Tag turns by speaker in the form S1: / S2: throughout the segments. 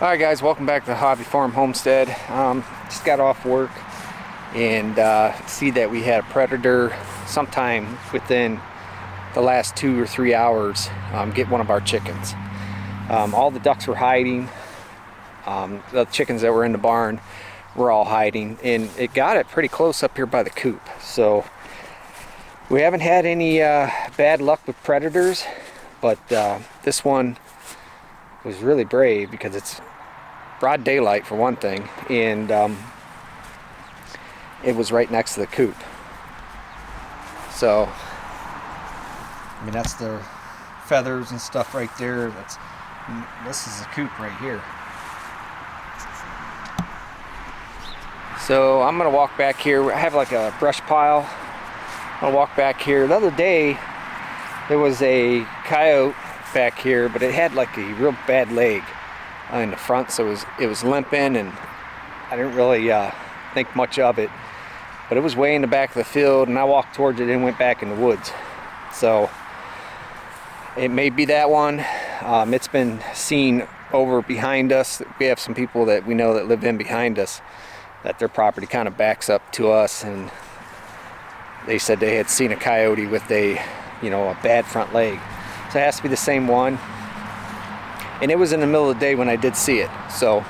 S1: Alright guys, welcome back to the Hobby Farm Homestead. Just got off work and see that we had a predator sometime within the last 2 or 3 hours get one of our chickens. All the ducks were hiding. The chickens that were in the barn were all hiding, and it got it pretty close up here by the coop. So we haven't had any bad luck with predators, but this one was really brave because it's broad daylight for one thing, and it was right next to the coop. So I mean, that's the feathers and stuff right there. This is the coop right here. So I'm gonna walk back here. I have like a brush pile. I'll walk back here. The other day there was a coyote back here, but it had like a real bad leg in the front, so it was limping, and I didn't really think much of it. But it was way in the back of the field, and I walked towards it and went back in the woods. So it may be that one. It's been seen over behind us. We have some people that we know that live in behind us, that their property kind of backs up to us, and they said they had seen a coyote with a bad front leg. So it has to be the same one. And it was in the middle of the day when I did see it, so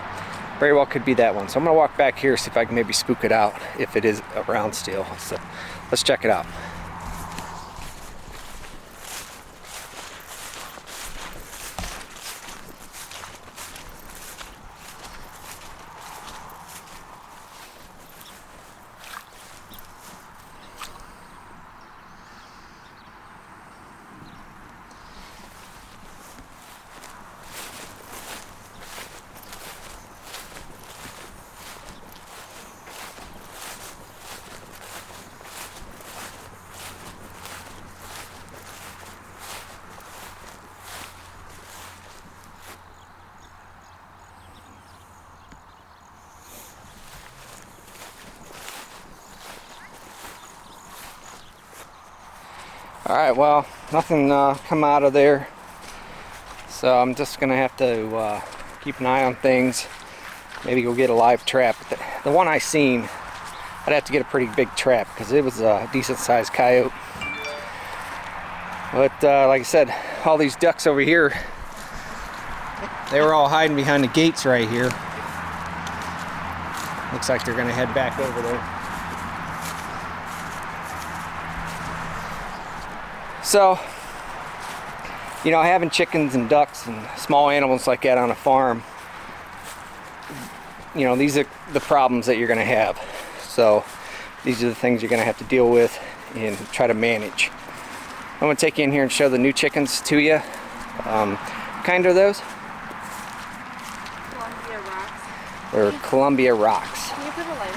S1: very well could be that one. So I'm gonna walk back here, see if I can maybe spook it out if it is around still. So let's check it out. Alright, well, nothing come out of there, so I'm just gonna have to keep an eye on things, maybe go get a live trap. The one I seen, I'd have to get a pretty big trap because it was a decent sized coyote. But like I said, all these ducks over here, they were all hiding behind the gates right here. Looks like they're gonna head back over there. So, having chickens and ducks and small animals like that on a farm, these are the problems that you're going to have. So, these are the things you're going to have to deal with and try to manage. I'm going to take you in here and show the new chickens to you. What kind are those?
S2: Columbia rocks.
S1: They're Columbia rocks.
S2: Can you put a light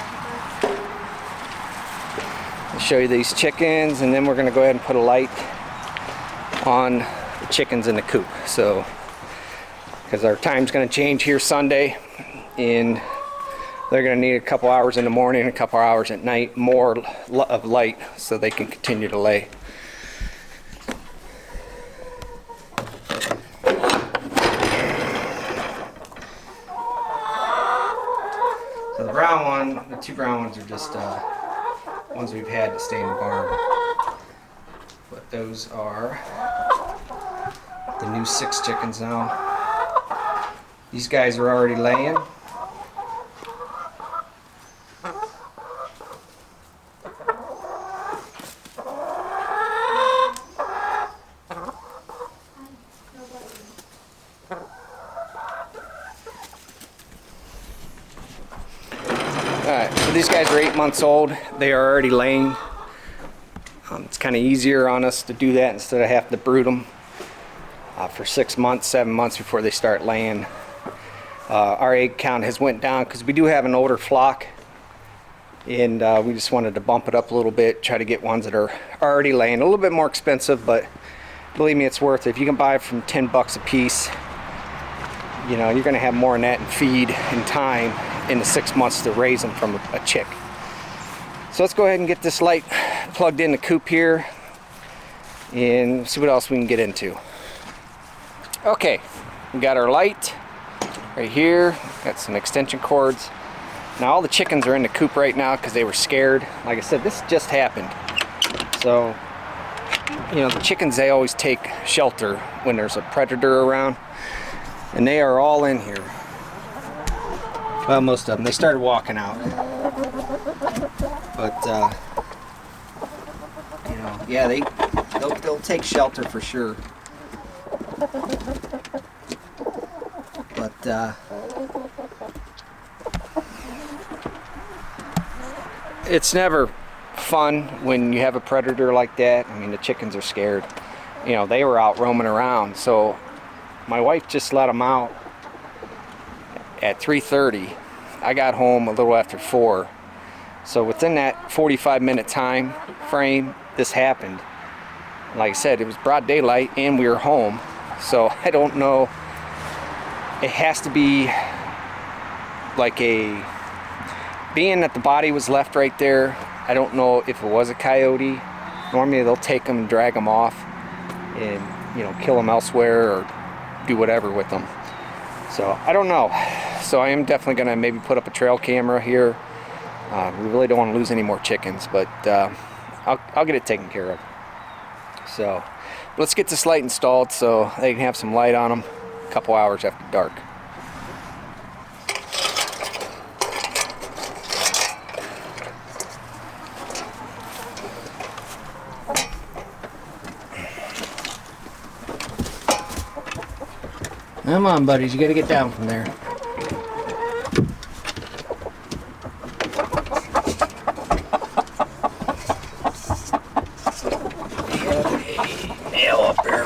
S2: on
S1: I'll show you these chickens, and then we're going to go ahead and put a light on the chickens in the coop. So because our time's going to change here Sunday, and they're going to need a couple hours in the morning, a couple hours at night, more of light so they can continue to lay. So the brown one, the two brown ones are just ones we've had to stay in the barn. But those are the new 6 chickens now. These guys are already laying. Alright, so these guys are 8 months old. They are already laying. It's kind of easier on us to do that instead of having to brood them for 6 months, 7 months before they start laying. Our egg count has went down because we do have an older flock, and we just wanted to bump it up a little bit, try to get ones that are already laying. A little bit more expensive, but believe me, it's worth it. If you can buy from $10 a piece, you're going to have more than that in feed and time in the 6 months to raise them from a chick. So let's go ahead and get this light plugged in the coop here and see what else we can get into. Okay, we got our light. right here. Got some extension cords. Now all the chickens are in the coop right now because they were scared. Like I said, this just happened. So, you know, the chickens, they always take shelter when there's a predator around. And they are all in here. Well, most of them. They started walking out. But, you know, yeah, they'll take shelter for sure. But, it's never fun when you have a predator like that. I mean, the chickens are scared. You know, they were out roaming around, so my wife just let them out at 3:30. I got home a little after 4. So within that 45-minute time frame, this happened. Like I said, it was broad daylight and we were home. So I don't know. It has to be like being that the body was left right there. I don't know if it was a coyote. Normally they'll take them and drag them off and, you know, kill them elsewhere or do whatever with them. So I don't know. So I am definitely gonna maybe put up a trail camera here. We really don't want to lose any more chickens, but I'll get it taken care of. So let's get this light installed so they can have some light on them a couple hours after dark. Come on, buddies, you gotta get down from there. Nail up there.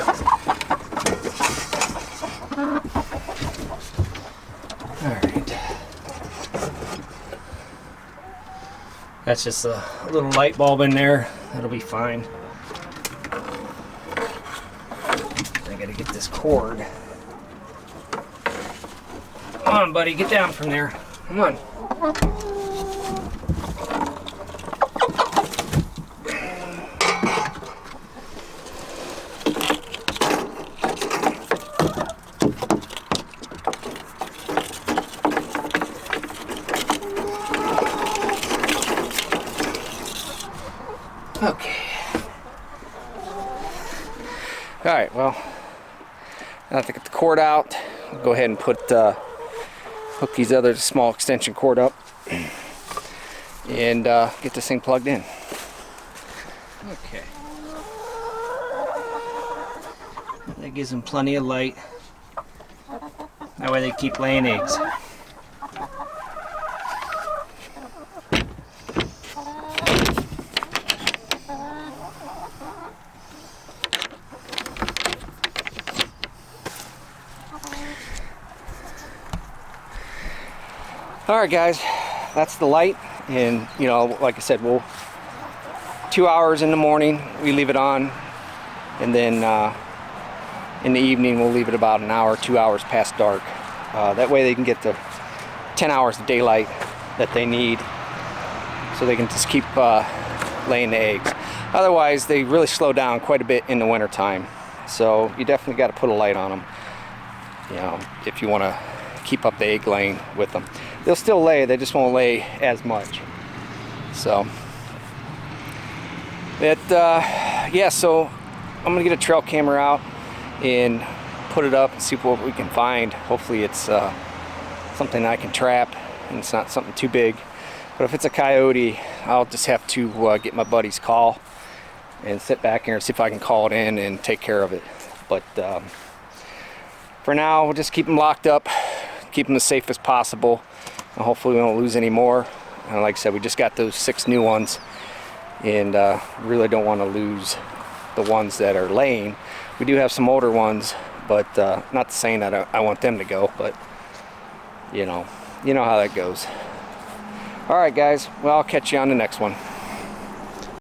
S1: Alright. That's just a little light bulb in there. That'll be fine. I gotta get this cord. Come on, buddy, get down from there. Come on. Okay. All right, well, I have to get the cord out. I'll go ahead and hook these other small extension cord up and get this thing plugged in. Okay. That gives them plenty of light. That way they keep laying eggs. Alright guys, that's the light, and you know, like I said, 2 hours in the morning we leave it on, and then in the evening we'll leave it about an hour, 2 hours past dark. That way they can get the 10 hours of daylight that they need, so they can just keep laying the eggs. Otherwise they really slow down quite a bit in the winter time, so you definitely got to put a light on them, you know, if you want to keep up the egg laying with them. They'll still lay, they just won't lay as much. So yeah, so I'm gonna get a trail camera out and put it up and see what we can find. Hopefully it's something I can trap and it's not something too big. But if it's a coyote, I'll just have to get my buddy's call and sit back here and see if I can call it in and take care of it. But for now, we'll just keep them locked up, keep them as safe as possible, and hopefully we don't lose any more. And like I said, we just got those 6 new ones, and really don't want to lose the ones that are laying. We do have some older ones, but not saying that I want them to go, but you know how that goes. All right guys, well, I'll catch you on the next one.